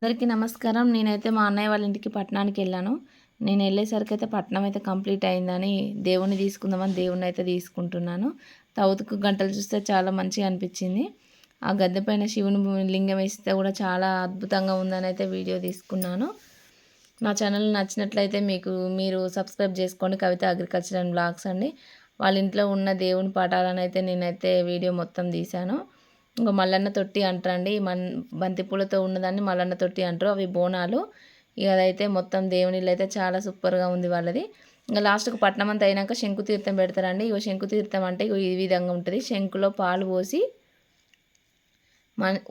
అందరికీ నమస్కారం. నేనైతే మా అన్నయ్య వాళ్ళ ఇంటికి పట్టణానికి వెళ్ళాను. నేను వెళ్ళేసరికి అయితే పట్నం అయితే కంప్లీట్ అయిందని దేవుడిని తీసుకుందామని దేవుడిని అయితే తీసుకుంటున్నాను. తవుతుకు గంటలు చూస్తే చాలా మంచిగా అనిపించింది. ఆ గద్దె పైన శివుని లింగం వేస్తే కూడా చాలా అద్భుతంగా ఉందని అయితే వీడియో తీసుకున్నాను. నా ఛానల్ నచ్చినట్లయితే మీరు సబ్స్క్రైబ్ చేసుకోండి. కవిత అగ్రికల్చర్ అండ్ బ్లాగ్స్ అండి. వాళ్ళ ఇంట్లో ఉన్న దేవుని పటాలను అయితే నేనైతే వీడియో మొత్తం తీశాను. ఇంకో మల్లన్న తొట్టి అంటారండి. బంతిపూలతో ఉన్నదాన్ని మల్లన్న తొట్టి అంటారు. అవి బోనాలు. ఇక అదైతే మొత్తం దేవునిళ్ళు అయితే చాలా సూపర్గా ఉంది వాళ్ళది. ఇంకా లాస్ట్కు పట్నం అంతా అయినాక శంకు తీర్థం పెడతారండి. ఇగో శంకు తీర్థం అంటే ఈ విధంగా ఉంటుంది. శంకులో పాలు పోసి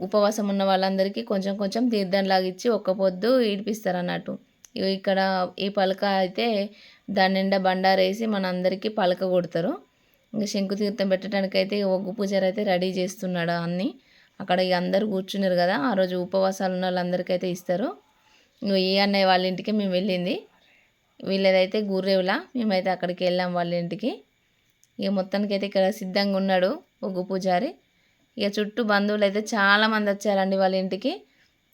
ఉపవాసం ఉన్న వాళ్ళందరికీ కొంచెం కొంచెం తీర్థంలాగా ఇచ్చి ఒక్క పొద్దు ఈడిపిస్తారు అన్నట్టు. ఇక్కడ ఈ పలక అయితే దాని నిండా బండారేసి మనందరికీ పలక కొడతారు. ఇంకా శంకుతీర్థం పెట్టడానికైతే ఒగ్గు పూజారి అయితే రెడీ చేస్తున్నాడు అన్నీ. అక్కడ ఇక అందరూ కూర్చున్నారు కదా, ఆ రోజు ఉపవాసాలు ఉన్న వాళ్ళందరికైతే ఇస్తారు. ఈ అన్నయ్య వాళ్ళ ఇంటికి మేము వెళ్ళింది. వీళ్ళదైతే గుర్రేవులా, మేమైతే అక్కడికి వెళ్ళాం వాళ్ళ ఇంటికి. ఇక మొత్తానికి అయితే ఇక్కడ సిద్ధంగా ఉన్నాడు ఒగ్గు పూజారి. ఇక చుట్టూ బంధువులు అయితే చాలామంది వచ్చారండి వాళ్ళ ఇంటికి.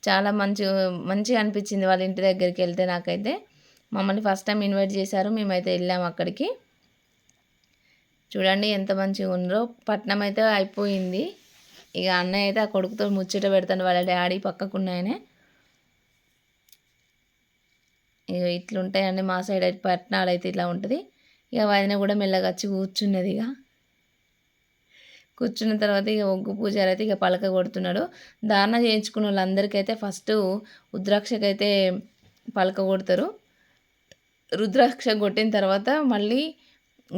చాలా మంచిగా అనిపించింది వాళ్ళ ఇంటి దగ్గరికి వెళ్తే. నాకైతే మమ్మల్ని ఫస్ట్ టైం ఇన్వైట్ చేశారు, మేమైతే వెళ్ళాము అక్కడికి. చూడండి ఎంత మంచిగా ఉందో. పట్నం అయితే అయిపోయింది. ఇక అన్నయ్య అయితే ఆ కొడుకుతో ముచ్చట పెడతాడు, వాళ్ళ డాడీ పక్కకున్నాయనే. ఇక ఇట్లుంటాయండి మా సైడ్ అయితే పట్టణాలు అయితే ఇట్లా ఉంటుంది. ఇక వదిన కూడా మెల్లగా వచ్చి కూర్చున్నది. ఇక కూర్చున్న తర్వాత ఇక ఒగ్గు పూజారి అయితే ఇక పలక కొడుతున్నాడు. ధారణ చేయించుకున్న వాళ్ళందరికైతే ఫస్ట్ రుద్రాక్షకైతే పలక కొడతారు. రుద్రాక్ష కొట్టిన తర్వాత మళ్ళీ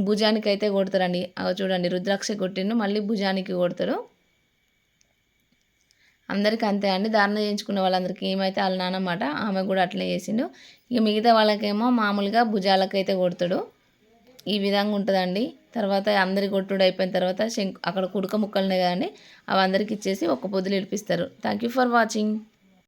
భుజానికి అయితే కొడతారండి. చూడండి రుద్రాక్ష కొట్టిండు, మళ్ళీ భుజానికి కొడతారు. అందరికీ అంతే అండి. ధారణ చేయించుకున్న వాళ్ళందరికీ ఏమైతే వాళ్ళ నాన్నమాట, ఆమె కూడా అట్లే చేసిండు. ఇక మిగతా వాళ్ళకేమో మామూలుగా భుజాలకైతే కొడతాడు. ఈ విధంగా ఉంటుందండి. తర్వాత అందరి కొట్టుడు అయిపోయిన తర్వాత అక్కడ కుడక ముక్కలు ఉన్నాయి కదండి, అవి అందరికి ఇచ్చేసి ఒక్క పొద్దులు ఇడిపిస్తారు. Thank you for watching.